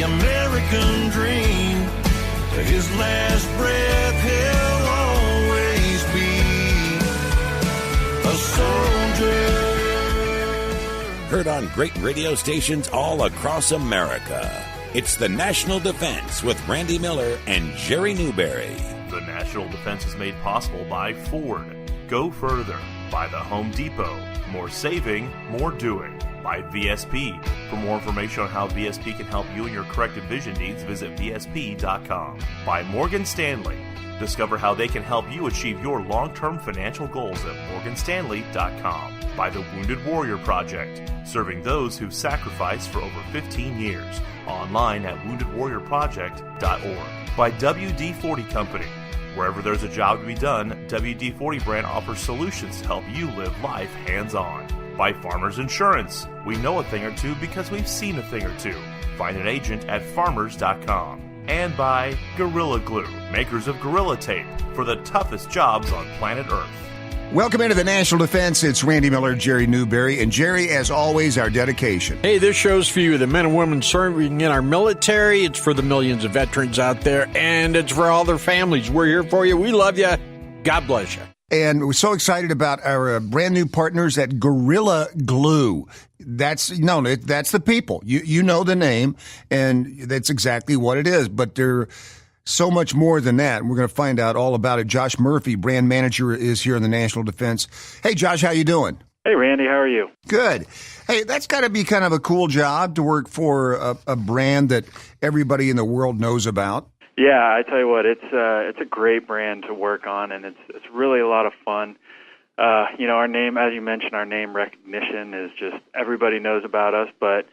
American dream. To his last breath, he'll always be a soldier. Heard on great radio stations all across America. It's the National Defense with Randy Miller and Jerry Newberry. The National Defense is made possible by Ford. Go further. By the Home Depot. More saving, more doing. By VSP. For more information on how VSP can help you and your corrective vision needs, visit VSP.com. By Morgan Stanley. Discover how they can help you achieve your long-term financial goals at morganstanley.com. By the Wounded Warrior Project. Serving those who've sacrificed for over 15 years. Online at woundedwarriorproject.org. By WD-40 Company. Wherever there's a job to be done, WD-40 brand offers solutions to help you live life hands-on. By Farmers Insurance. We know a thing or two because we've seen a thing or two. Find an agent at farmers.com. And by Gorilla Glue, makers of Gorilla Tape for the toughest jobs on planet Earth. Welcome into the National Defense. It's Randy Miller, Jerry Newberry. And Jerry, as always, our dedication. Hey, this show's for you, the men and women serving in our military. It's for the millions of veterans out there, and it's for all their families. We're here for you. We love you. God bless you. And we're so excited about our brand new partners at Gorilla Glue. That's the people. You know the name, and that's exactly what it is. But they're so much more than that. And we're going to find out all about it. Josh Murphy, brand manager, is here in the National Defense. Hey, Josh, how you doing? Hey, Randy, how are you? Good. Hey, that's got to be kind of a cool job to work for a brand that everybody in the world knows about. Yeah, I tell you what, it's a great brand to work on, and it's really a lot of fun. Our name, as you mentioned, our name recognition is just everybody knows about us, but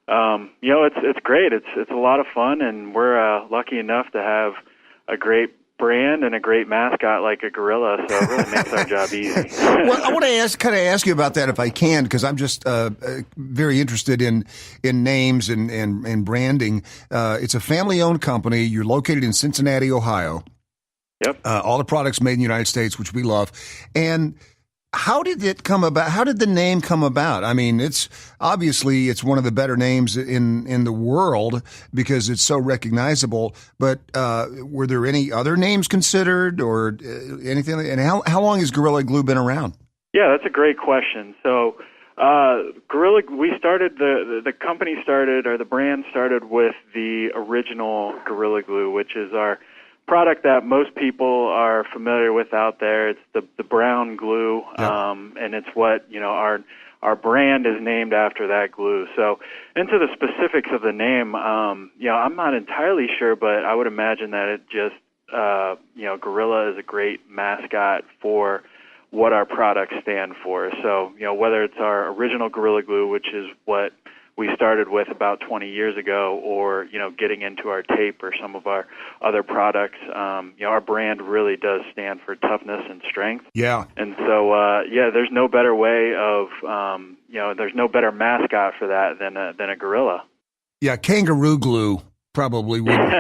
it's great. It's a lot of fun, and we're lucky enough to have a great brand and a great mascot like a gorilla, so it really makes our job easy. Well, I want to ask you about that if I can, because I'm just very interested in names and branding. It's a family-owned company. You're located in Cincinnati, Ohio. Yep. All the products made in the United States, which we love. And how did it come about? How did the name come about? I mean, it's one of the better names in the world because it's so recognizable. But were there any other names considered or anything? And how long has Gorilla Glue been around? Yeah, that's a great question. So, Gorilla, we started the company started, or the brand started with the original Gorilla Glue, which is our product that most people are familiar with out there. It's the brown glue, and it's what our brand is named after that glue. So, into the specifics of the name, I'm not entirely sure, but I would imagine that it just Gorilla is a great mascot for what our products stand for. So, whether it's our original Gorilla Glue, which is what we started with about 20 years ago, or, getting into our tape or some of our other products, our brand really does stand for toughness and strength. Yeah. And so, there's no better way of, there's no better mascot for that than a gorilla. Yeah, kangaroo glue probably wouldn't.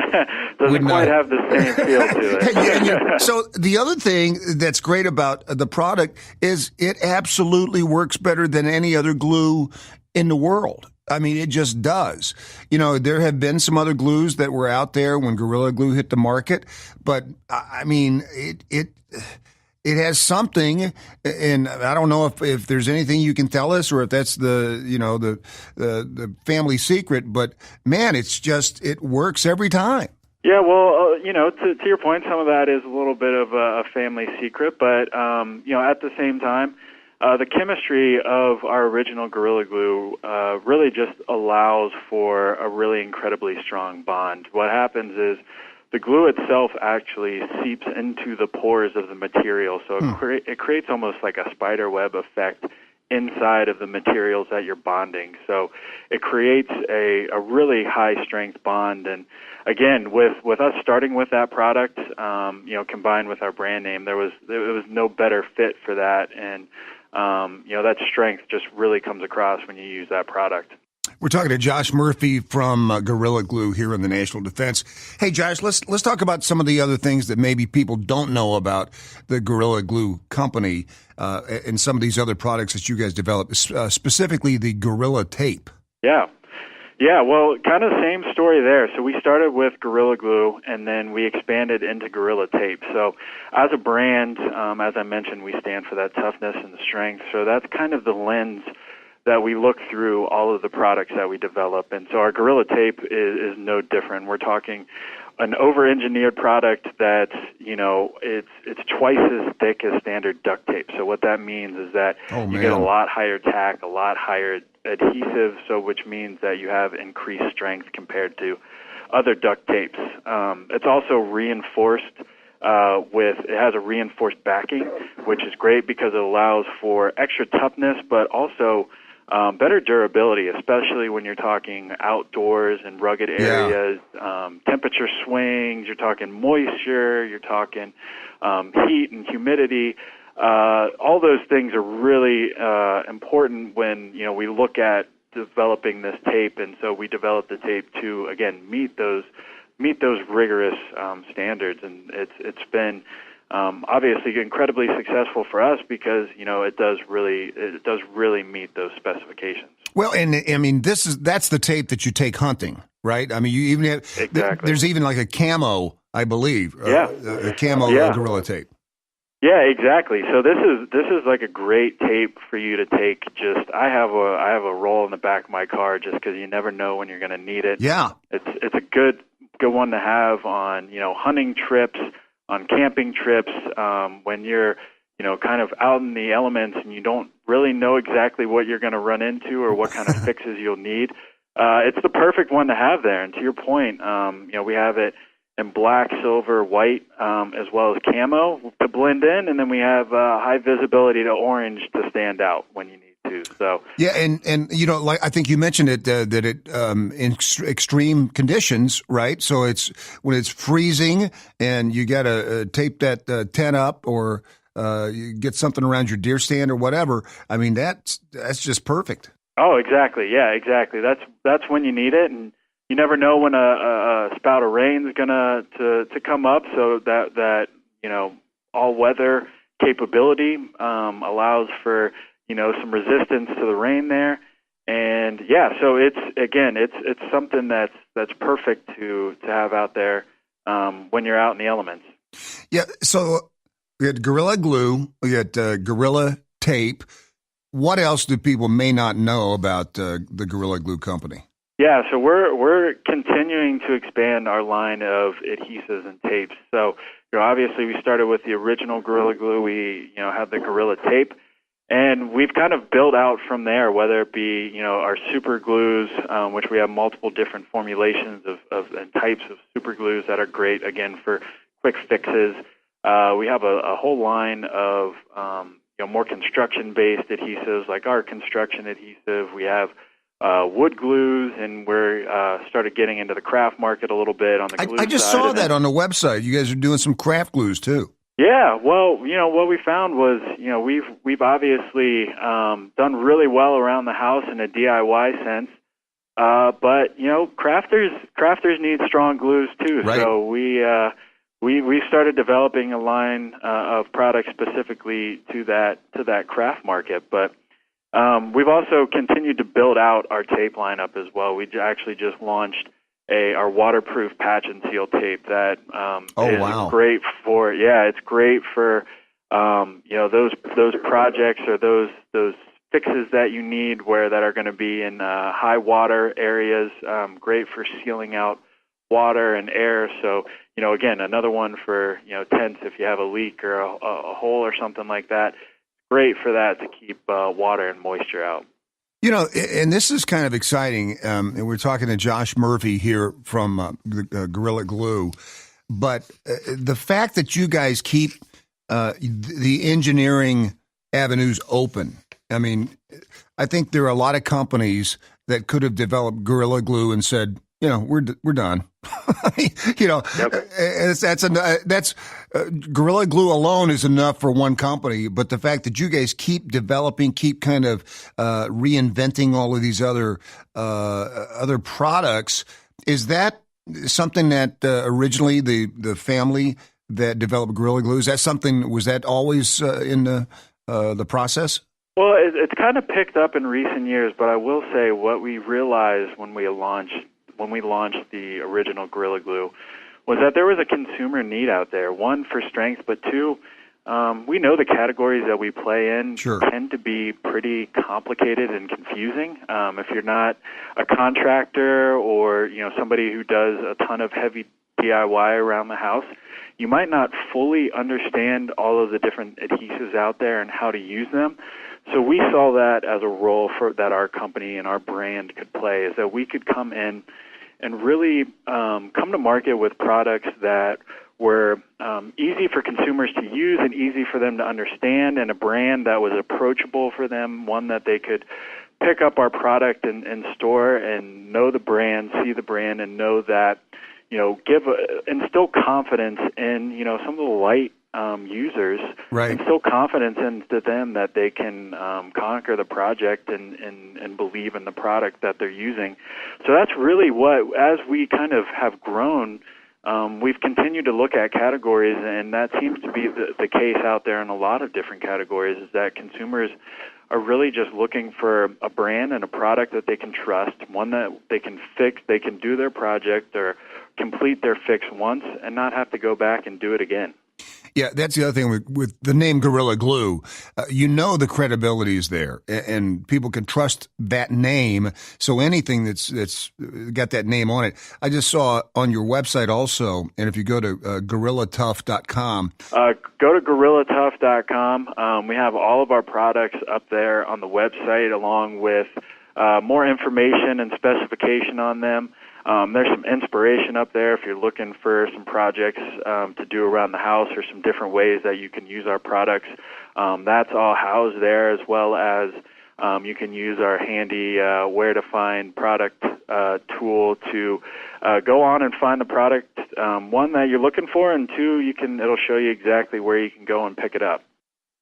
Doesn't quite have the same feel to it. So the other thing that's great about the product is it absolutely works better than any other glue in the world. I mean, it just does. There have been some other glues that were out there when Gorilla Glue hit the market, but I mean, it has something, and I don't know if there's anything you can tell us or if that's the family secret, but man, it works every time. Yeah, well, to your point, some of that is a little bit of a family secret, but at the same time, the chemistry of our original Gorilla Glue really just allows for a really incredibly strong bond. What happens is the glue itself actually seeps into the pores of the material, so it creates almost like a spider web effect inside of the materials that you're bonding. So it creates a really high-strength bond. And again, with us starting with that product, combined with our brand name, there was no better fit for that. And that strength just really comes across when you use that product. We're talking to Josh Murphy from Gorilla Glue here in the National Defense. Hey, Josh, let's talk about some of the other things that maybe people don't know about the Gorilla Glue company and some of these other products that you guys develop, specifically the Gorilla Tape. Yeah. Yeah, well, kind of same story there. So we started with Gorilla Glue, and then we expanded into Gorilla Tape. So as a brand, as I mentioned, we stand for that toughness and the strength. So that's kind of the lens that we look through all of the products that we develop. And so our Gorilla Tape is no different. We're talking an over-engineered product that's, it's twice as thick as standard duct tape. So what that means is that you get a lot higher tack, a lot higher adhesive, so which means that you have increased strength compared to other duct tapes. It's also reinforced it has a reinforced backing, which is great because it allows for extra toughness, but also better durability, especially when you're talking outdoors and rugged areas, temperature swings, you're talking moisture, you're talking heat and humidity. All those things are really important when we look at developing this tape, and so we developed the tape to again meet those rigorous standards, and it's been obviously incredibly successful for us because it does really meet those specifications. Well, and I mean that's the tape that you take hunting, right? I mean you even have exactly. There's even like a camo, I believe. A camo Gorilla Tape. Yeah, exactly. So this is like a great tape for you to take. I have a roll in the back of my car just because you never know when you're going to need it. Yeah, it's a good one to have on hunting trips, on camping trips, when you're kind of out in the elements and you don't really know exactly what you're going to run into or what kind of fixes you'll need. It's the perfect one to have there. And to your point, we have it in black, silver, white, as well as camo to blend in, and then we have high visibility to orange to stand out when you need to. So yeah, and like I think you mentioned it that it in extreme conditions, right? So it's when it's freezing and you got to tape that tent up or you get something around your deer stand or whatever. I mean that's just perfect. Oh, exactly. Yeah, exactly. That's when you need it, and you never know when a spout of rain is gonna to come up. So that all weather capability allows for some resistance to the rain there, and so it's something that's perfect to have out there when you're out in the elements. Yeah. So we had Gorilla Glue, we had Gorilla Tape. What else do people may not know about the Gorilla Glue company? Yeah, so we're continuing to expand our line of adhesives and tapes. So, obviously we started with the original Gorilla Glue. We, have the Gorilla Tape, and we've kind of built out from there, whether it be, our super glues, which we have multiple different formulations of and types of super glues that are great, again, for quick fixes. We have a whole line of, more construction-based adhesives, like our construction adhesive. We have wood glues, and we're started getting into the craft market a little bit on the glue I just saw that on the website. You guys are doing some craft glues too. Yeah, well, what we found was, we've obviously done really well around the house in a DIY sense, but crafters need strong glues too. Right. So we started developing a line of products specifically to that craft market, but. We've also continued to build out our tape lineup as well. We actually just launched our waterproof patch and seal tape that is great for it's great for those projects or those fixes that you need that are going to be in high water areas. Great for sealing out water and air. So again, another one for tents if you have a leak or a hole or something like that. Great for that to keep water and moisture out. And this is kind of exciting. And we're talking to Josh Murphy here from Gorilla Glue. But the fact that you guys keep the engineering avenues open, I mean, I think there are a lot of companies that could have developed Gorilla Glue and said, we're done. That's Gorilla Glue alone is enough for one company. But the fact that you guys keep developing, keep kind of reinventing all of these other products, is that something that originally the family that developed Gorilla Glue, was that always in the process? Well, it's kind of picked up in recent years, but I will say what we realized when we launched the original Gorilla Glue was that there was a consumer need out there. One, for strength, but two, we know the categories that we play in tend to be pretty complicated and confusing. If you're not a contractor or somebody who does a ton of heavy DIY around the house, you might not fully understand all of the different adhesives out there and how to use them. So we saw that as a role that our company and our brand could play, is that we could come in and really come to market with products that were easy for consumers to use and easy for them to understand, and a brand that was approachable for them, one that they could pick up our product and store and know the brand, see the brand, and know that, instill confidence in, some of the light users, instill confidence into them that they can conquer the project and believe in the product that they're using. So that's really what, as we kind of have grown, we've continued to look at categories, and that seems to be the case out there in a lot of different categories, is that consumers are really just looking for a brand and a product that they can trust, one that they can fix, they can do their project or complete their fix once and not have to go back and do it again. Yeah, that's the other thing with the name Gorilla Glue. The credibility is there, and people can trust that name. So anything that's got that name on it. I just saw on your website also, and if you go to GorillaTough.com. Go to GorillaTough.com. We have all of our products up there on the website, along with more information and specification on them. There's some inspiration up there if you're looking for some projects to do around the house or some different ways that you can use our products. That's all housed there, as well as you can use our handy where to find product tool to go on and find the product, one, that you're looking for, and two, it'll show you exactly where you can go and pick it up.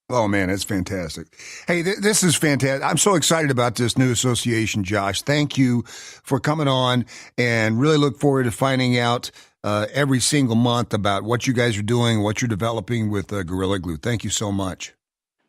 Oh, man, it's fantastic. Hey, this is fantastic. I'm so excited about this new association, Josh. Thank you for coming on, and really look forward to finding out every single month about what you guys are doing, what you're developing with Gorilla Glue. Thank you so much.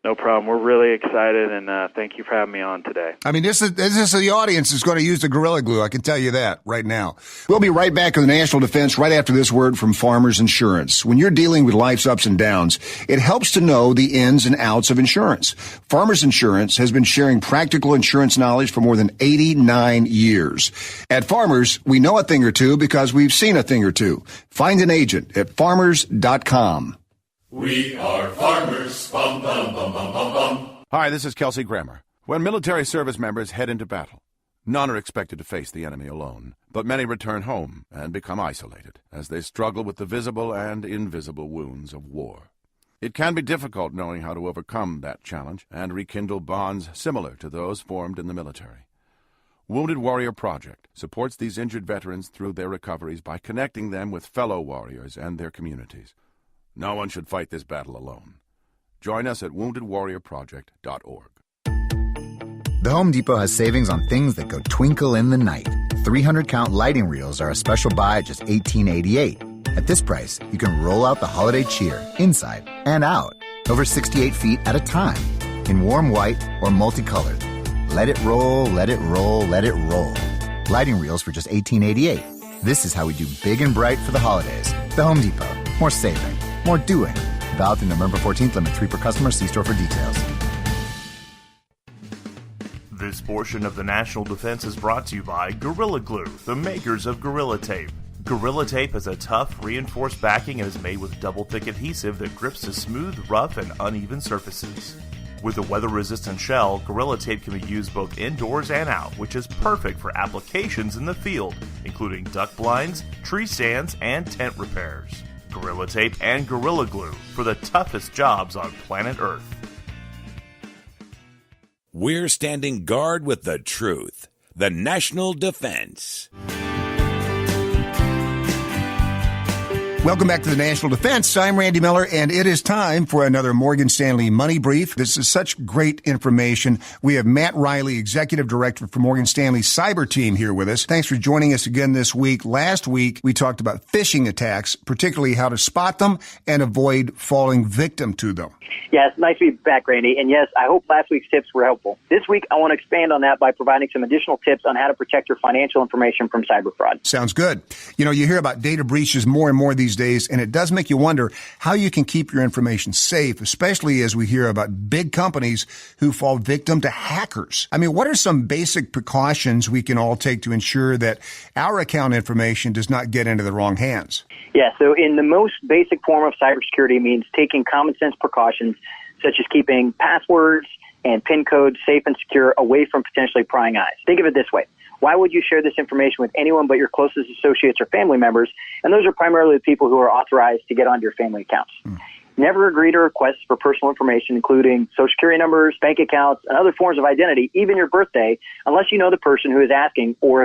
No problem. We're really excited, and thank you for having me on today. I mean, this is the audience is going to use the Gorilla Glue. I can tell you that right now. We'll be right back with the National Defense right after this word from Farmers Insurance. When you're dealing with life's ups and downs, it helps to know the ins and outs of insurance. Farmers Insurance has been sharing practical insurance knowledge for more than 89 years. At Farmers, we know a thing or two because we've seen a thing or two. Find an agent at farmers.com. We are farmers. Bum, bum, bum, bum, bum, bum. Hi, this is Kelsey Grammer. When military service members head into battle, none are expected to face the enemy alone, but many return home and become isolated as they struggle with the visible and invisible wounds of war. It can be difficult knowing how to overcome that challenge and rekindle bonds similar to those formed in the military. Wounded Warrior Project supports these injured veterans through their recoveries by connecting them with fellow warriors and their communities. No one should fight this battle alone. Join us at woundedwarriorproject.org. The Home Depot has savings on things that go twinkle in the night. 300-count lighting reels are a special buy at just $18.88. At this price, you can roll out the holiday cheer, inside and out, over 68 feet at a time, in warm white or multicolored. Let it roll, let it roll, let it roll. Lighting reels for just $18.88. This is how we do big and bright for the holidays. The Home Depot. More saving. More doing. Valid through November 14th. Limit 3 per customer. See store for details. This portion of the National Defense is brought to you by Gorilla Glue, the makers of Gorilla Tape. Gorilla Tape has a tough, reinforced backing and is made with double-thick adhesive that grips to smooth, rough, and uneven surfaces. With a weather-resistant shell, Gorilla Tape can be used both indoors and out, which is perfect for applications in the field, including duck blinds, tree stands, and tent repairs. Gorilla Tape and Gorilla Glue for the toughest jobs on planet Earth. We're standing guard with the truth. The National Defense. Welcome back to the National Defense. I'm Randy Miller, and it is time for another Morgan Stanley Money Brief. This is such great information. We have Matt Riley, Executive Director for Morgan Stanley's cyber team, here with us. Thanks for joining us again this week. Last week, we talked about phishing attacks, particularly how to spot them and avoid falling victim to them. Yes, nice to be back, Randy. And yes, I hope last week's tips were helpful. This week, I want to expand on that by providing some additional tips on how to protect your financial information from cyber fraud. Sounds good. You know, you hear about data breaches more and more these days, and it does make you wonder how you can keep your information safe, especially as we hear about big companies who fall victim to hackers. I mean, what are some basic precautions we can all take to ensure that our account information does not get into the wrong hands? Yeah, so in the most basic form of cybersecurity means taking common sense precautions, such as keeping passwords and PIN codes safe and secure away from potentially prying eyes. Think of it this way. Why would you share this information with anyone but your closest associates or family members? And those are primarily the people who are authorized to get onto your family accounts. Never agree to requests for personal information, including social security numbers, bank accounts, and other forms of identity, even your birthday, unless you know the person who is asking or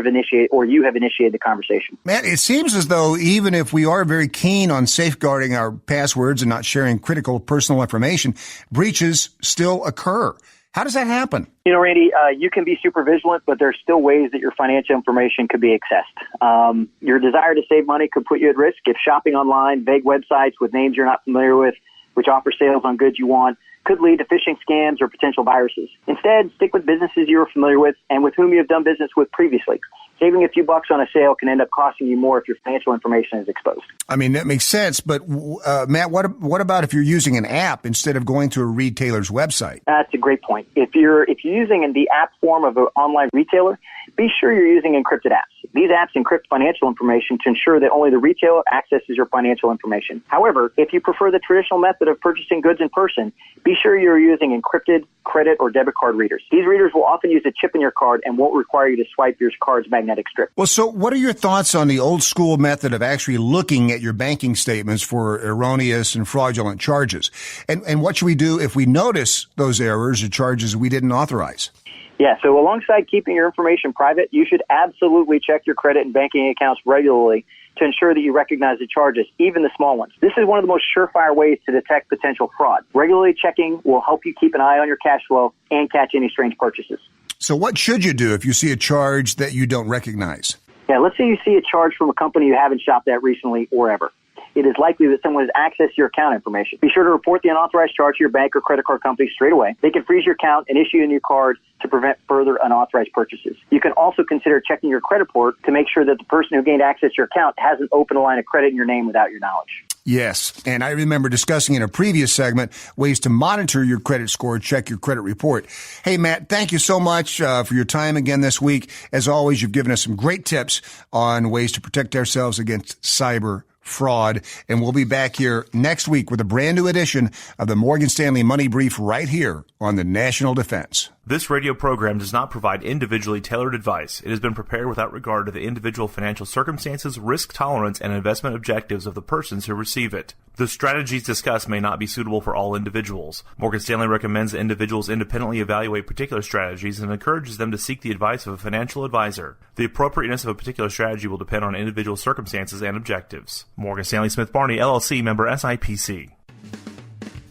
you have initiated the conversation. Matt, it seems as though even if we are very keen on safeguarding our passwords and not sharing critical personal information, breaches still occur. How does that happen? You know, Randy, you can be super vigilant, but there's still ways that your financial information could be accessed. Your desire to save money could put you at risk if shopping online, vague websites with names you're not familiar with, which offer sales on goods you want, could lead to phishing scams or potential viruses. Instead, stick with businesses you're familiar with and with whom you have done business with previously. Saving a few bucks on a sale can end up costing you more if your financial information is exposed. I mean, that makes sense. But, Matt, what about if you're using an app instead of going to a retailer's website? That's a great point. If you're using the app form of an online retailer, be sure you're using encrypted apps. These apps encrypt financial information to ensure that only the retailer accesses your financial information. However, if you prefer the traditional method of purchasing goods in person, be sure you're using encrypted credit or debit card readers. These readers will often use a chip in your card and won't require you to swipe your card's magnetic strip. Well, so what are your thoughts on the old school method of actually looking at your banking statements for erroneous and fraudulent charges? And what should we do if we notice those errors or charges we didn't authorize? Yeah, so alongside keeping your information private, you should absolutely check your credit and banking accounts regularly to ensure that you recognize the charges, even the small ones. This is one of the most surefire ways to detect potential fraud. Regularly checking will help you keep an eye on your cash flow and catch any strange purchases. So what should you do if you see a charge that you don't recognize? Yeah, let's say you see a charge from a company you haven't shopped at recently or ever. It is likely that someone has accessed your account information. Be sure to report the unauthorized charge to your bank or credit card company straight away. They can freeze your account and issue a new card to prevent further unauthorized purchases. You can also consider checking your credit report to make sure that the person who gained access to your account hasn't opened a line of credit in your name without your knowledge. Yes, and I remember discussing in a previous segment ways to monitor your credit score, check your credit report. Hey, Matt, thank you so much for your time again this week. As always, you've given us some great tips on ways to protect ourselves against cyber fraud, and we'll be back here next week with a brand new edition of the Morgan Stanley Money Brief right here on the National Defense. This radio program does not provide individually tailored advice. It has been prepared without regard to the individual financial circumstances, risk tolerance, and investment objectives of the persons who receive it. The strategies discussed may not be suitable for all individuals. Morgan Stanley recommends that individuals independently evaluate particular strategies and encourages them to seek the advice of a financial advisor. The appropriateness of a particular strategy will depend on individual circumstances and objectives. Morgan Stanley Smith Barney, LLC, member SIPC.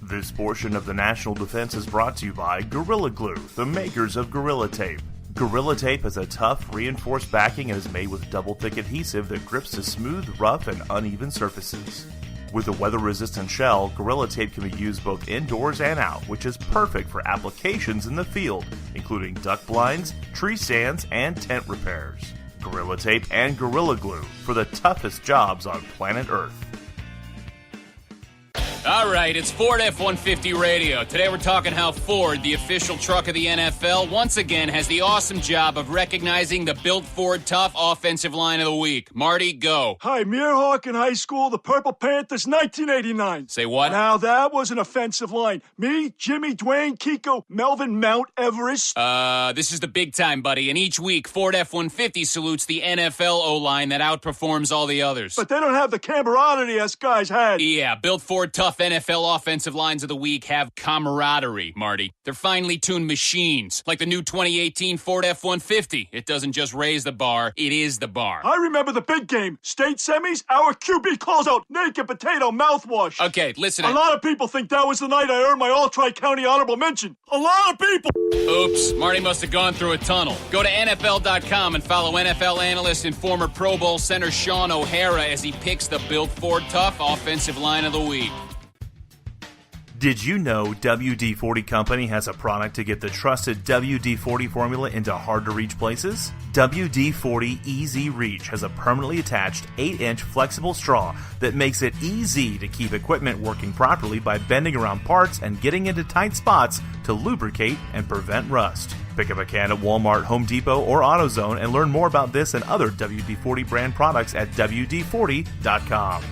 This portion of the National Defense is brought to you by Gorilla Glue, the makers of Gorilla Tape. Gorilla Tape has a tough, reinforced backing and is made with double-thick adhesive that grips to smooth, rough, and uneven surfaces. With a weather-resistant shell, Gorilla Tape can be used both indoors and out, which is perfect for applications in the field, including duck blinds, tree stands, and tent repairs. Gorilla Tape and Gorilla Glue for the toughest jobs on planet Earth. All right, it's Ford F-150 Radio. Today we're talking how Ford, the official truck of the NFL, once again has the awesome job of recognizing the Built Ford Tough offensive line of the week. Marty, go. Hi, Mierhawk in high school, the Purple Panthers, 1989. Say what? Now that was an offensive line. Me, Jimmy, Dwayne, Kiko, Melvin, Mount Everest. This is the big time, buddy. And each week, Ford F-150 salutes the NFL O-line that outperforms all the others. But they don't have the camaraderie us guys had. Yeah, Built Ford Tough NFL Offensive Lines of the Week have camaraderie, Marty. They're finely tuned machines, like the new 2018 Ford F-150. It doesn't just raise the bar, it is the bar. I remember the big game. State semis, our QB calls out naked potato mouthwash. Okay, listen. A lot of people think that was the night I earned my All-Tri-County honorable mention. A lot of people. Oops, Marty must have gone through a tunnel. Go to NFL.com and follow NFL analyst and former Pro Bowl center Sean O'Hara as he picks the Built Ford Tough Offensive Line of the Week. Did you know WD-40 Company has a product to get the trusted WD-40 formula into hard-to-reach places? WD-40 Easy Reach has a permanently attached 8-inch flexible straw that makes it easy to keep equipment working properly by bending around parts and getting into tight spots to lubricate and prevent rust. Pick up a can at Walmart, Home Depot, or AutoZone and learn more about this and other WD-40 brand products at WD-40.com.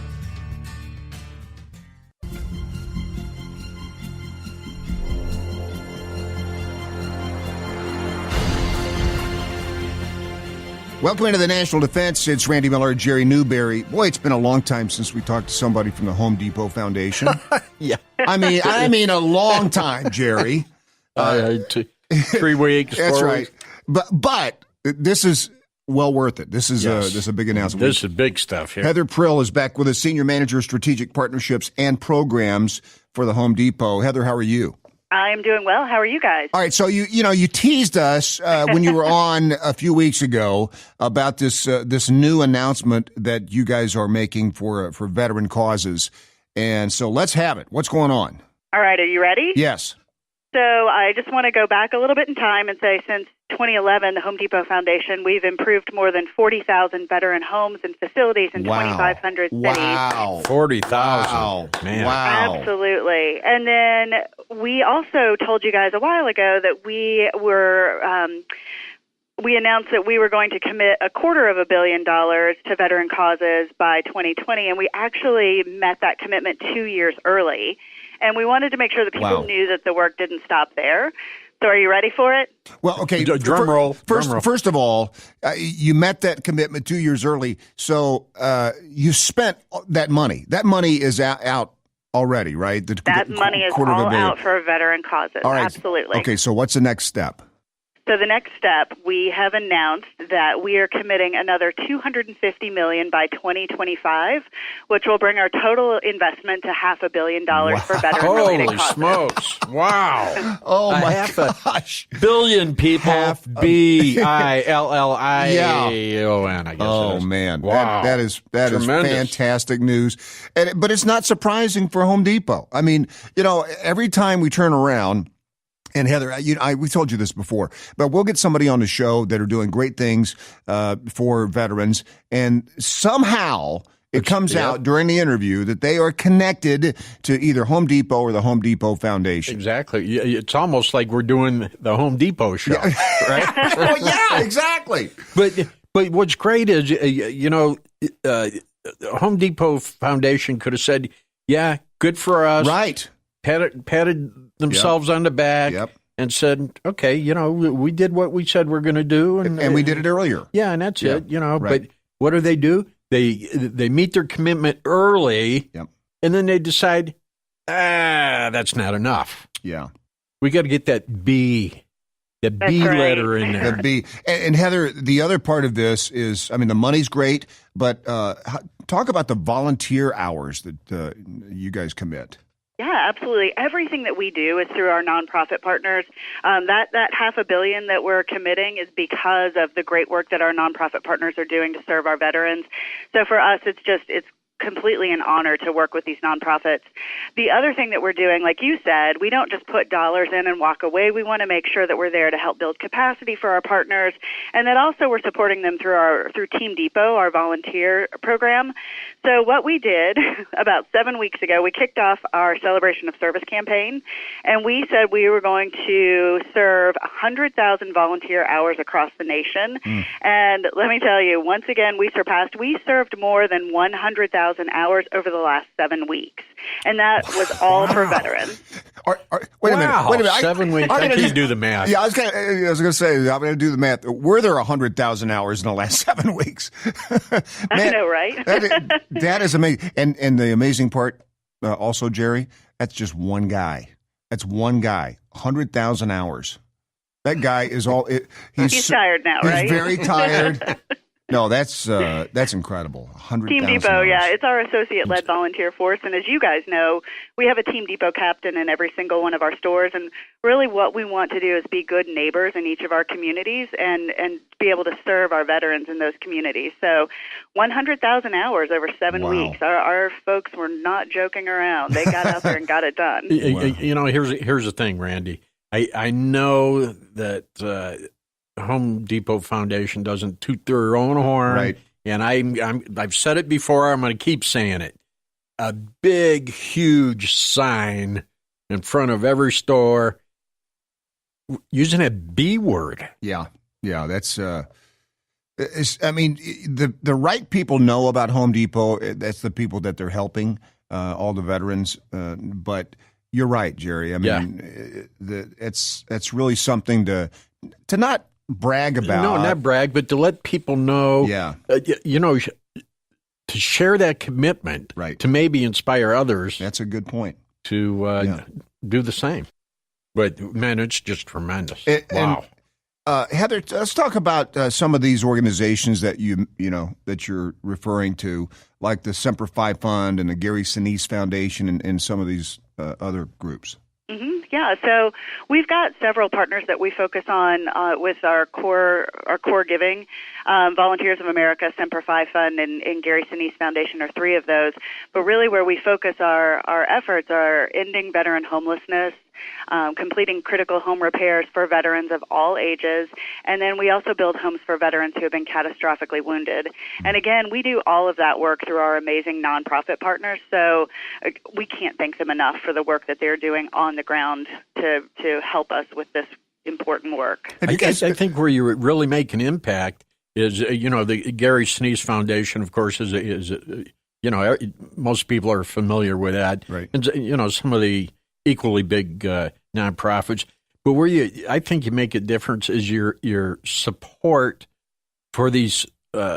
Welcome into the National Defense. It's Randy Miller, Jerry Newberry. Boy, it's been a long time since we talked to somebody from the Home Depot Foundation. Yeah. I mean a long time, Jerry. 3 weeks. That's 4 right. weeks. But this is well worth it. This is a big announcement. This is big stuff here. Heather Prill is back with us, Senior Manager of Strategic Partnerships and Programs for the Home Depot. Heather, how are you? I'm doing well. How are you guys? All right, so you teased us when you were on a few weeks ago about this new announcement that you guys are making for veteran causes, and so let's have it. What's going on? All right, are you ready? Yes. So I just want to go back a little bit in time and say since 2011, the Home Depot Foundation, we've improved more than 40,000 veteran homes and facilities in 2,500 cities. Wow. 40,000. Wow. Man. Wow. Absolutely. And then we also told you guys a while ago that we announced that we were going to commit $250 million to veteran causes by 2020, and we actually met that commitment 2 years early. And we wanted to make sure that people knew that the work didn't stop there. So are you ready for it? Well, okay. Drum roll. First of all, you met that commitment 2 years early. So you spent that money. That money is out already, right? That money is all out for veteran causes. All right. Absolutely. Okay, so what's the next step? So the next step, we have announced that we are committing another $250 million by 2025, which will bring our total investment to $500 million for veteran-related causes. Holy smokes. Wow. Oh, my gosh. Billion people. B-I-L-L-I-O-N, I guess. Oh, man. Wow. That is fantastic news. But it's not surprising for Home Depot. I mean, every time we turn around, and Heather, we told you this before, but we'll get somebody on the show that are doing great things for veterans, and somehow it comes out during the interview that they are connected to either Home Depot or the Home Depot Foundation. Exactly. It's almost like we're doing the Home Depot show, right? Well, yeah, exactly. But what's great is, Home Depot Foundation could have said, yeah, good for us. Right. Patted themselves on the back and said, okay, we did what we said we're going to do. And we did it earlier. Yeah, and that's it, Right. But what do? They meet their commitment early, and then they decide, that's not enough. Yeah. We got to get that B letter in there. The B. And Heather, the other part of this is, the money's great, but talk about the volunteer hours that you guys commit. Yeah, absolutely. Everything that we do is through our nonprofit partners. That $500 million that we're committing is because of the great work that our nonprofit partners are doing to serve our veterans. So for us, it's completely an honor to work with these nonprofits. The other thing that we're doing, like you said, we don't just put dollars in and walk away. We want to make sure that we're there to help build capacity for our partners, and that also we're supporting them through Team Depot, our volunteer program. So what we did about 7 weeks ago, we kicked off our Celebration of Service campaign, and we said we were going to serve 100,000 volunteer hours across the nation. And let me tell you, once again, we served more than 100,000 hours over the last 7 weeks. And that was all for veterans. Wait a minute. 7 weeks. I can't do the math. Yeah, I was going to say, I'm going to do the math. Were there 100,000 hours in the last 7 weeks? Man, I know, right? that is amazing. And the amazing part, also, Jerry, that's just one guy. That's one guy. 100,000 hours. That guy is all. He's tired now, right? He's very tired. No, that's incredible. 100,000 Team Depot, hours. yeah, it's our associate-led volunteer force, and as you guys know, we have a Team Depot captain in every single one of our stores, and really what we want to do is be good neighbors in each of our communities and be able to serve our veterans in those communities. So 100,000 hours over 7 weeks. Our folks were not joking around. They got out there and got it done. You know, here's the thing, Randy. I know that Home Depot Foundation doesn't toot their own horn, right? And I've said it before. I'm going to keep saying it. A big, huge sign in front of every store using a B word. Yeah, that's. I mean, the right people know about Home Depot. That's the people that they're helping, all the veterans. But you're right, Jerry. I mean, it's really something to not brag about. No, not brag, but to let people know. Yeah. To share that commitment. Right. To maybe inspire others. That's a good point. To do the same. But man, it's just tremendous. Wow. And, Heather, let's talk about some of these organizations that that you're referring to, like the Semper Fi Fund and the Gary Sinise Foundation, and some of these other groups. Mm-hmm. Yeah, so we've got several partners that we focus on with our core giving. Volunteers of America, Semper Fi Fund, and Gary Sinise Foundation are three of those. But really where we focus our efforts are ending veteran homelessness, completing critical home repairs for veterans of all ages, and then we also build homes for veterans who have been catastrophically wounded. And again, we do all of that work through our amazing nonprofit partners, so we can't thank them enough for the work that they're doing on the ground to help us with this important work. I think where you really make an impact is, the Gary Sinise Foundation, of course, is most people are familiar with that. Right. And, some of the equally big nonprofits. But where I think you make a difference is your support for these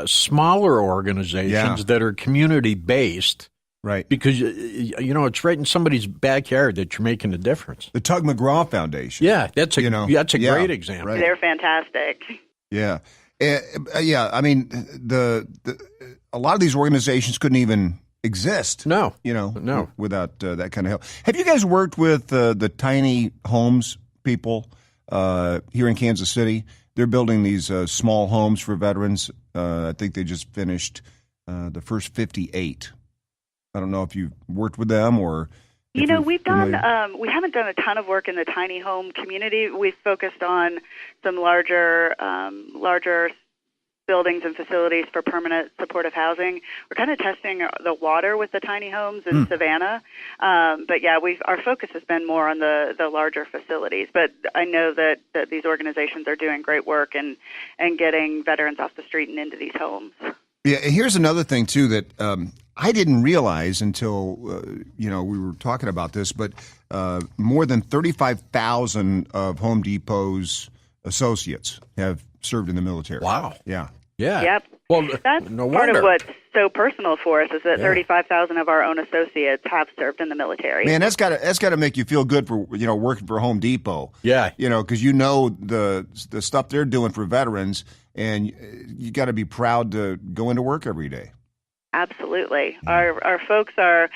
smaller organizations that are community-based. Right. Because, it's right in somebody's backyard that you're making a difference. The Tug McGraw Foundation. Yeah, that's a great example. Right. They're fantastic. Yeah. I mean, a lot of these organizations couldn't even exist. No. Without that kind of help. Have you guys worked with the tiny homes people here in Kansas City? They're building these small homes for veterans. I think they just finished the first 58. I don't know if you've worked with them or. We've done. We haven't done a ton of work in the tiny home community. We've focused on some larger buildings and facilities for permanent supportive housing. We're kind of testing the water with the tiny homes in Savannah. But yeah, our focus has been more on the larger facilities. But I know that these organizations are doing great work and getting veterans off the street and into these homes. Yeah, here's another thing too that I didn't realize until we were talking about this, but more than 35,000 of Home Depot's associates have served in the military. Wow. Yeah. Yeah. Yep. Well, that's no part wonder. of what's so personal for us is that 35,000 of our own associates have served in the military. Man, that's got to make you feel good for working for Home Depot. Yeah. Because the stuff they're doing for veterans, and you got to be proud to go into work every day. Absolutely. Our folks are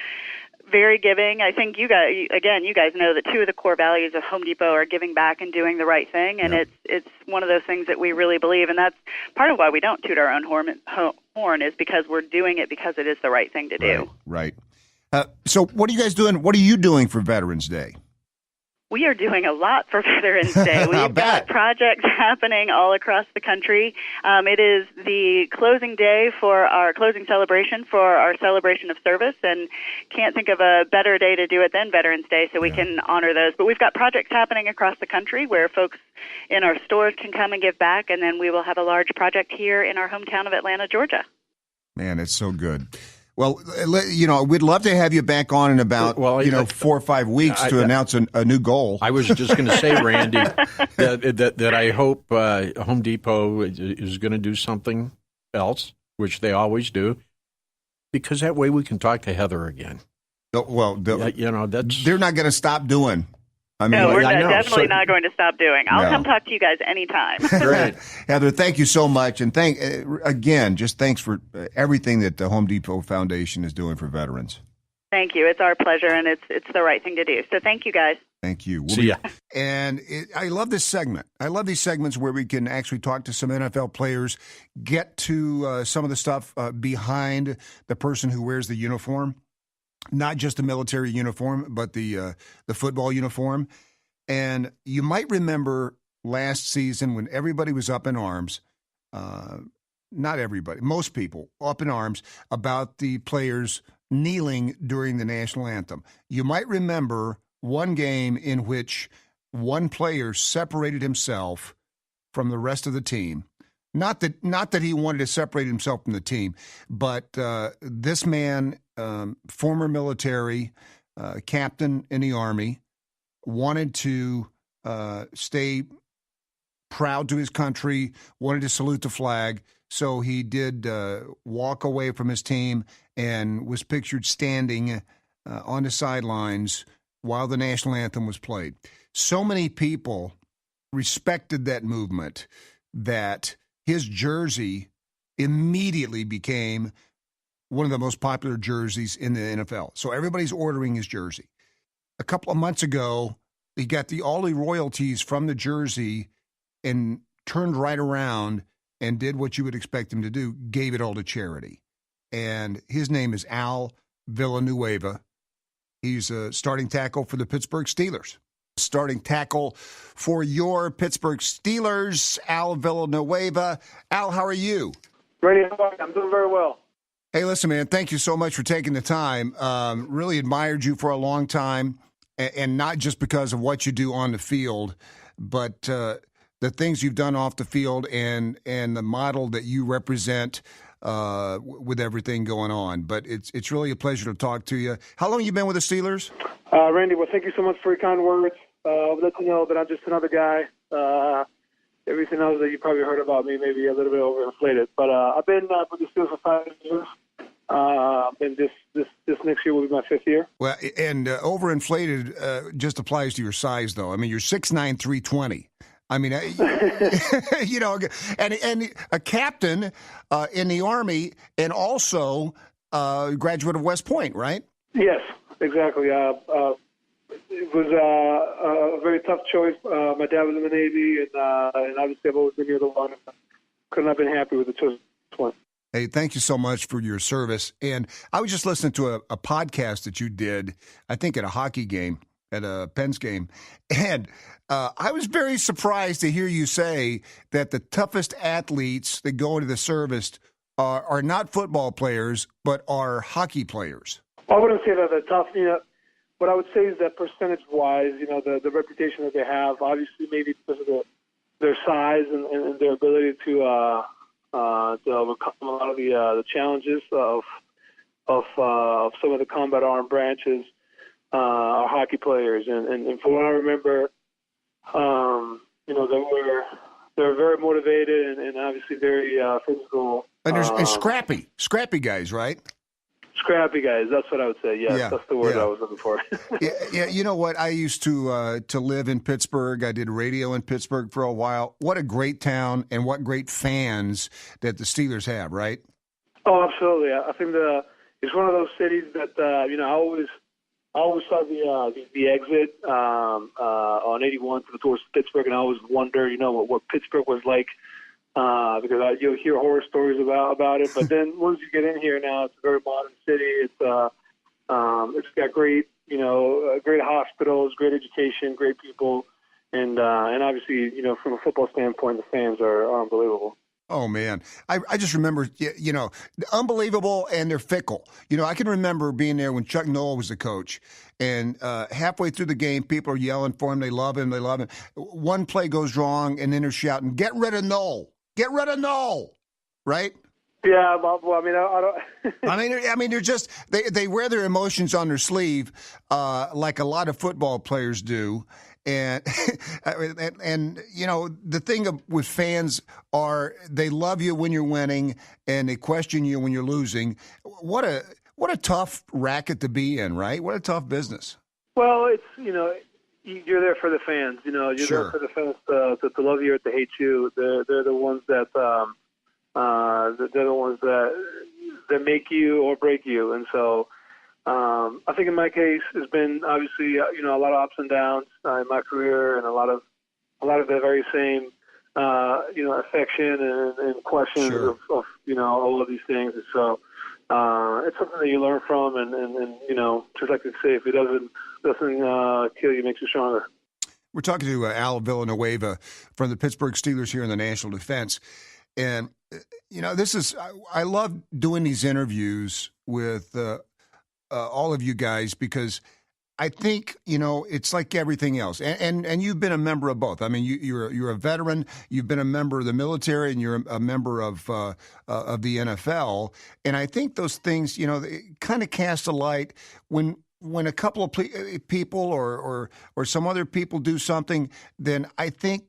very giving. I think you guys know that two of the core values of Home Depot are giving back and doing the right thing, and it's one of those things that we really believe, and that's part of why we don't toot our own horn is because we're doing it because it is the right thing to do. Right. So what are you guys doing? What are you doing for Veterans Day? We are doing a lot for Veterans Day. We've got projects happening all across the country. It is the closing day for our closing celebration for our celebration of service, and can't think of a better day to do it than Veterans Day, so we can honor those. But we've got projects happening across the country where folks in our stores can come and give back, and then we will have a large project here in our hometown of Atlanta, Georgia. Man, it's so good. Well, we'd love to have you back on in about 4 or 5 weeks to announce a new goal. I was just going to say, Randy, that I hope Home Depot is going to do something else, which they always do, because that way we can talk to Heather again. Well, they're not going to stop doing. I mean, no, we're I know. definitely not going to stop doing. I'll come talk to you guys anytime. Great. Heather, thank you so much. And thanks for everything that the Home Depot Foundation is doing for veterans. Thank you. It's our pleasure, and it's the right thing to do. So thank you, guys. Thank you. See ya. And I love this segment. I love these segments where we can actually talk to some NFL players, get to some of the stuff behind the person who wears the uniform. Not just the military uniform, but the football uniform. And you might remember last season when everybody was up in arms, not everybody, most people up in arms about the players kneeling during the national anthem. You might remember one game in which one player separated himself from the rest of the team. Not that he wanted to separate himself from the team, but this man, former military captain in the Army, wanted to stay proud to his country, wanted to salute the flag, so he did walk away from his team and was pictured standing on the sidelines while the national anthem was played. So many people respected that movement that his jersey immediately became one of the most popular jerseys in the NFL. So everybody's ordering his jersey. A couple of months ago, he got all the royalties from the jersey and turned right around and did what you would expect him to do, gave it all to charity. And his name is Al Villanueva. He's a starting tackle for the Pittsburgh Steelers. Starting tackle for your Pittsburgh Steelers, Al Villanueva. Al, how are you? Ready? I'm doing very well. Hey, listen, man, thank you so much for taking the time. Really admired you for a long time, and not just because of what you do on the field, but the things you've done off the field and the model that you represent with everything going on. But it's really a pleasure to talk to you. How long have you been with the Steelers? Randy, well, thank you so much for your kind words. I'll let you know that I'm just another guy. Everything else that you probably heard about me maybe a little bit overinflated. But I've been with the Steelers for 5 years. And this next year will be my 5th year. Well, and overinflated just applies to your size, though. I mean, you're 6'9", 320. I mean, you know, and a captain in the Army, and also a graduate of West Point, right? Yes, exactly. It was a very tough choice. My dad was in the Navy, and obviously I've always been near the line. Couldn't have been happy with the choice. Hey, thank you so much for your service. And I was just listening to a podcast that you did, I think at a hockey game, at a Pens game, and I was very surprised to hear you say that the toughest athletes that go into the service are not football players, but are hockey players. I wouldn't say that they're tough. You know, what I would say is that percentage-wise, you know, the reputation that they have, obviously maybe because of their size and their ability to overcome a lot of the challenges of some of the combat armed branches, are hockey players. And from what I remember, you know, they were very motivated and obviously very physical. And scrappy guys, right? Scrappy guys, that's what I would say. Yes, that's the word I was looking for. yeah, you know what? I used to live in Pittsburgh. I did radio in Pittsburgh for a while. What a great town and what great fans that the Steelers have, right? Oh, absolutely. I think it's one of those cities that you know, I always saw the exit on 81 towards Pittsburgh, and I always wondered, you know, what Pittsburgh was like. Because you'll hear horror stories about it, but then once you get in here now, it's a very modern city. It's got great, you know, great hospitals, great education, great people, and obviously, you know, from a football standpoint, the fans are unbelievable. Oh, man. I just remember, you know, unbelievable, and they're fickle. You know, I can remember being there when Chuck Noll was the coach, and halfway through the game, people are yelling for him. They love him. They love him. One play goes wrong, and then they're shouting, "Get rid of Noll. Get rid of Noll," right? Yeah, well, I mean, I don't. I mean, they're just they wear their emotions on their sleeve, like a lot of football players do, and you know, the thing with fans are they love you when you're winning, and they question you when you're losing. What what a tough racket to be in, right? What a tough business. Well, it's, you're there for the fans. You're there for the fans to love you or to hate you. They're the ones that that make you or break you. And so I think in my case, it's been obviously a lot of ups and downs in my career, and a lot of the very same affection and questions of all of these things. And so it's something that you learn from, and just like they say, if it doesn't kill you, it makes you stronger. We're talking to Al Villanueva from the Pittsburgh Steelers here in the National Defense. And, I love doing these interviews with all of you guys, because I think, it's like everything else. And you've been a member of both. I mean, you're a veteran, you've been a member of the military, and you're a member of the NFL. And I think those things, they kind of cast a light when a couple of people or some other people do something, then I think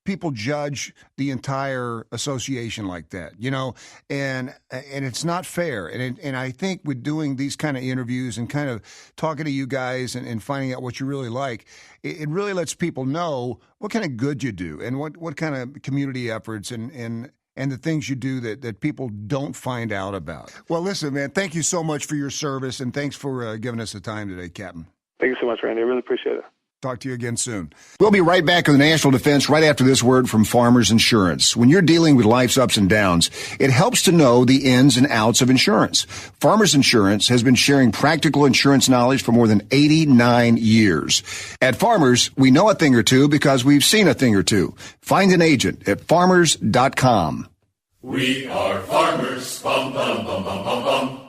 people judge the entire association like that, and it's not fair. And I think with doing these kind of interviews and kind of talking to you guys and finding out what you really like, it really lets people know what kind of good you do and what kind of community efforts and the things you do that people don't find out about. Well, listen, man, thank you so much for your service, and thanks for giving us the time today, Captain. Thank you so much, Randy. I really appreciate it. Talk to you again soon. We'll be right back on the National Defense right after this word from Farmers Insurance. When you're dealing with life's ups and downs, it helps to know the ins and outs of insurance. Farmers Insurance has been sharing practical insurance knowledge for more than 89 years. At Farmers, we know a thing or two because we've seen a thing or two. Find an agent at farmers.com. We are farmers. Bum, bum, bum, bum, bum, bum.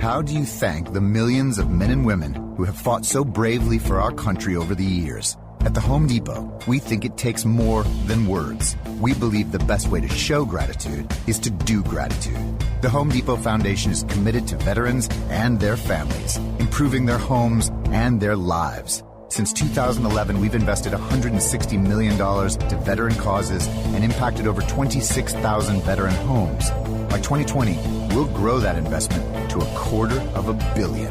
How do you thank the millions of men and women who have fought so bravely for our country over the years? At the Home Depot, we think it takes more than words. We believe the best way to show gratitude is to do gratitude. The Home Depot Foundation is committed to veterans and their families, improving their homes and their lives. Since 2011, we've invested $160 million to veteran causes and impacted over 26,000 veteran homes. By 2020, we'll grow that investment to $250 million.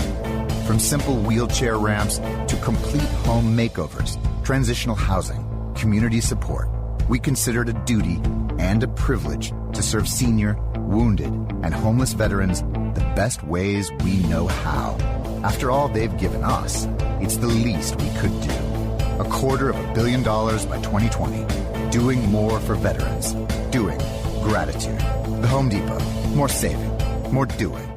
From simple wheelchair ramps to complete home makeovers, transitional housing, community support, we consider it a duty and a privilege to serve senior, wounded, and homeless veterans the best ways we know how. After all they've given us, it's the least we could do. $250 million by 2020. Doing more for veterans. Doing gratitude. The Home Depot. More saving. More doing.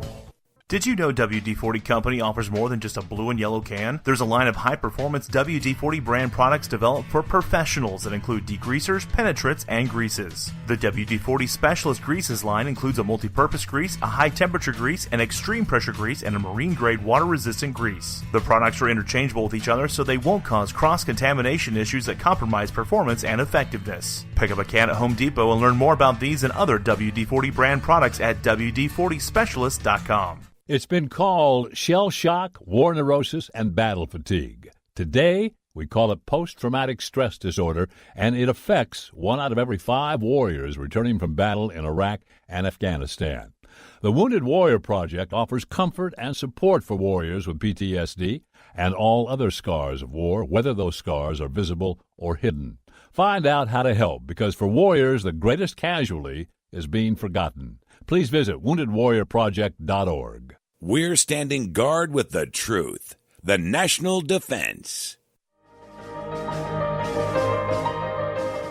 Did you know WD-40 Company offers more than just a blue and yellow can? There's a line of high-performance WD-40 brand products developed for professionals that include degreasers, penetrants, and greases. The WD-40 Specialist Greases line includes a multi-purpose grease, a high-temperature grease, an extreme pressure grease, and a marine-grade water-resistant grease. The products are interchangeable with each other so they won't cause cross-contamination issues that compromise performance and effectiveness. Pick up a can at Home Depot and learn more about these and other WD-40 brand products at WD-40Specialist.com. It's been called shell shock, war neurosis, and battle fatigue. Today, we call it post-traumatic stress disorder, and it affects 1 out of every 5 warriors returning from battle in Iraq and Afghanistan. The Wounded Warrior Project offers comfort and support for warriors with PTSD and all other scars of war, whether those scars are visible or hidden. Find out how to help, because for warriors, the greatest casualty is being forgotten. Please visit woundedwarriorproject.org. We're standing guard with the truth. The National Defense.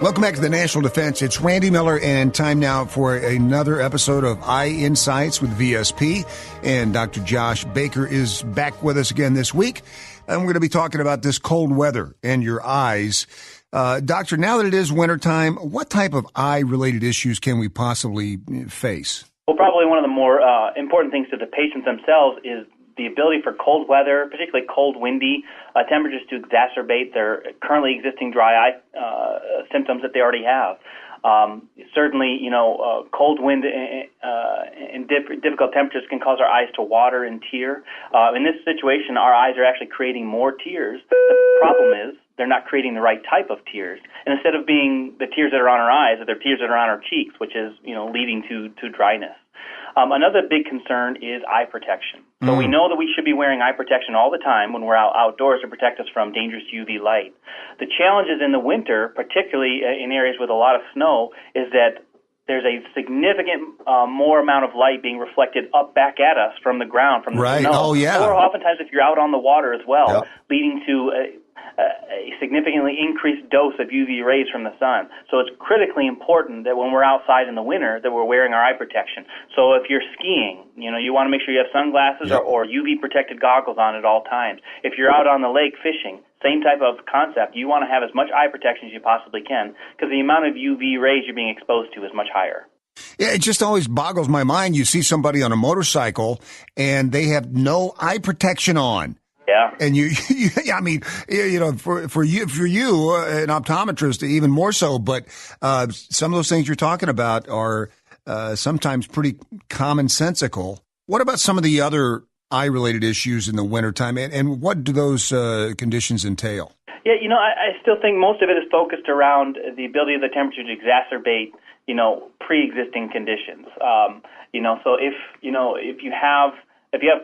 Welcome back to the National Defense. It's Randy Miller, and time now for another episode of Eye Insights with VSP. And Dr. Josh Baker is back with us again this week. And we're going to be talking about this cold weather and your eyes. Doctor, now that it is wintertime, what type of eye-related issues can we possibly face? Well, probably one of the more important things to the patients themselves is the ability for cold weather, particularly cold, windy temperatures, to exacerbate their currently existing dry eye symptoms that they already have. Certainly, cold wind and difficult temperatures can cause our eyes to water and tear. In this situation, our eyes are actually creating more tears. The problem is they're not creating the right type of tears. And instead of being the tears that are on our eyes, they're tears that are on our cheeks, which is, leading to dryness. Another big concern is eye protection. So we know that we should be wearing eye protection all the time when we're outdoors to protect us from dangerous UV light. The challenges in the winter, particularly in areas with a lot of snow, is that there's a significant more amount of light being reflected up back at us from the ground, from the snow. Oh, yeah. Or oftentimes if you're out on the water as well, leading to a significantly increased dose of UV rays from the sun. So it's critically important that when we're outside in the winter that we're wearing our eye protection. So if you're skiing, you want to make sure you have sunglasses or UV protected goggles on at all times. If you're out on the lake fishing, same type of concept. You want to have as much eye protection as you possibly can because the amount of UV rays you're being exposed to is much higher. Yeah, it just always boggles my mind. You see somebody on a motorcycle and they have no eye protection on. Yeah. And for you, an optometrist, even more so, but some of those things you're talking about are sometimes pretty commonsensical. What about some of the other eye-related issues in the wintertime, and what do those conditions entail? Yeah, I still think most of it is focused around the ability of the temperature to exacerbate, pre-existing conditions. So if you have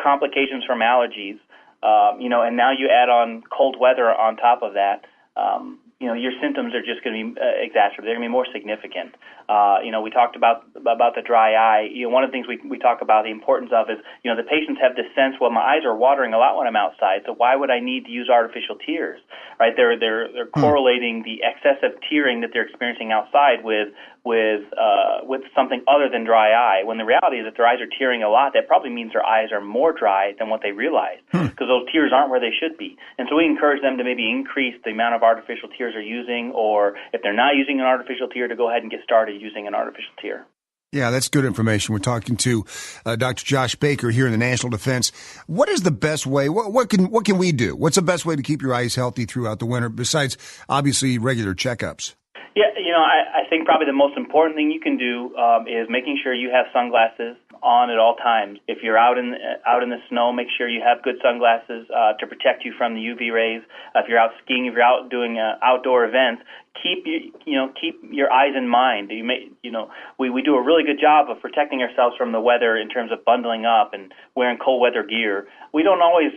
complications from allergies, and now you add on cold weather on top of that, your symptoms are just going to be exacerbated. They're going to be more significant. We talked about the dry eye. One of the things we talk about the importance of is, the patients have this sense, well, my eyes are watering a lot when I'm outside, so why would I need to use artificial tears, right? They're correlating the excessive tearing that they're experiencing outside with something other than dry eye, when the reality is that their eyes are tearing a lot, that probably means their eyes are more dry than what they realize, because those tears aren't where they should be. And so we encourage them to maybe increase the amount of artificial tears they're using, or if they're not using an artificial tear, to go ahead and get started using an artificial tear. Yeah, that's good information. We're talking to Dr. Josh Baker here in the National Defense. What is the best way? What can we do? What's the best way to keep your eyes healthy throughout the winter, besides obviously regular checkups? Yeah, I think probably the most important thing you can do is making sure you have sunglasses on at all times. If you're out in the snow, make sure you have good sunglasses to protect you from the UV rays. If you're out skiing, if you're out doing outdoor events, keep your eyes in mind. We do a really good job of protecting ourselves from the weather in terms of bundling up and wearing cold weather gear. We don't always,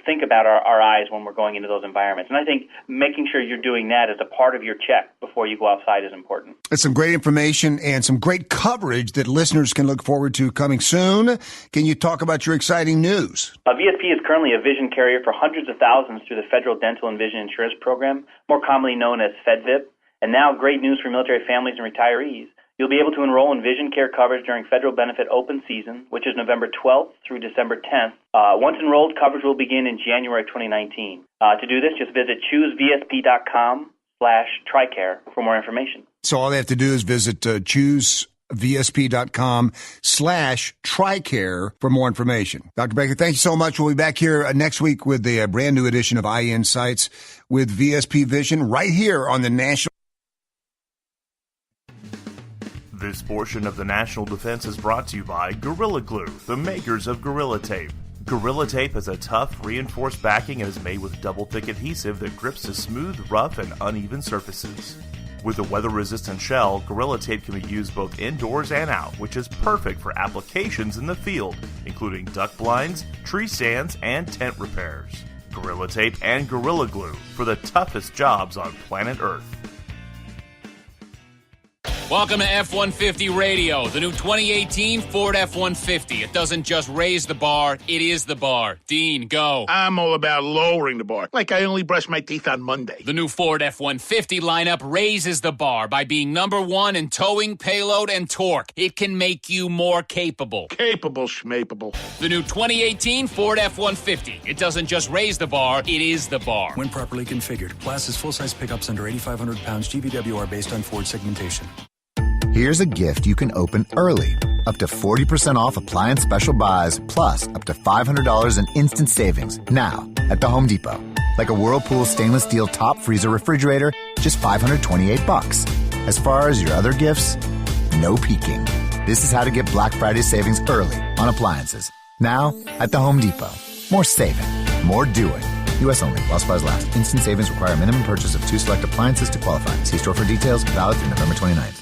think about our eyes when we're going into those environments. And I think making sure you're doing that as a part of your check before you go outside is important. It's some great information and some great coverage that listeners can look forward to coming soon. Can you talk about your exciting news? VSP is currently a vision carrier for hundreds of thousands through the Federal Dental and Vision Insurance Program, more commonly known as FedVIP. And now great news for military families and retirees. You'll be able to enroll in vision care coverage during federal benefit open season, which is November 12th through December 10th. Once enrolled, coverage will begin in January 2019. To do this, just visit choosevsp.com/TRICARE for more information. So all they have to do is visit choosevsp.com/TRICARE for more information. Dr. Baker, thank you so much. We'll be back here next week with a brand new edition of Eye Insights with VSP Vision right here on the National. This portion of the National Defense is brought to you by Gorilla Glue, the makers of Gorilla Tape. Gorilla Tape has a tough, reinforced backing and is made with double-thick adhesive that grips to smooth, rough, and uneven surfaces. With a weather-resistant shell, Gorilla Tape can be used both indoors and out, which is perfect for applications in the field, including duck blinds, tree stands, and tent repairs. Gorilla Tape and Gorilla Glue for the toughest jobs on planet Earth. Welcome to F-150 Radio, the new 2018 Ford F-150. It doesn't just raise the bar, it is the bar. Dean, go. I'm all about lowering the bar, like I only brush my teeth on Monday. The new Ford F-150 lineup raises the bar by being number one in towing, payload, and torque. It can make you more capable. Capable schmapable. The new 2018 Ford F-150. It doesn't just raise the bar, it is the bar. When properly configured, classes full-size pickups under 8,500 pounds GVWR based on Ford segmentation. Here's a gift you can open early. Up to 40% off appliance special buys, plus up to $500 in instant savings now at the Home Depot. Like a Whirlpool stainless steel top freezer refrigerator, just $528. As far as your other gifts, no peeking. This is how to get Black Friday savings early on appliances. Now at the Home Depot. More saving, more doing. U.S. only. While supplies last. Instant savings require a minimum purchase of 2 select appliances to qualify. See store for details. Valid through November 29th.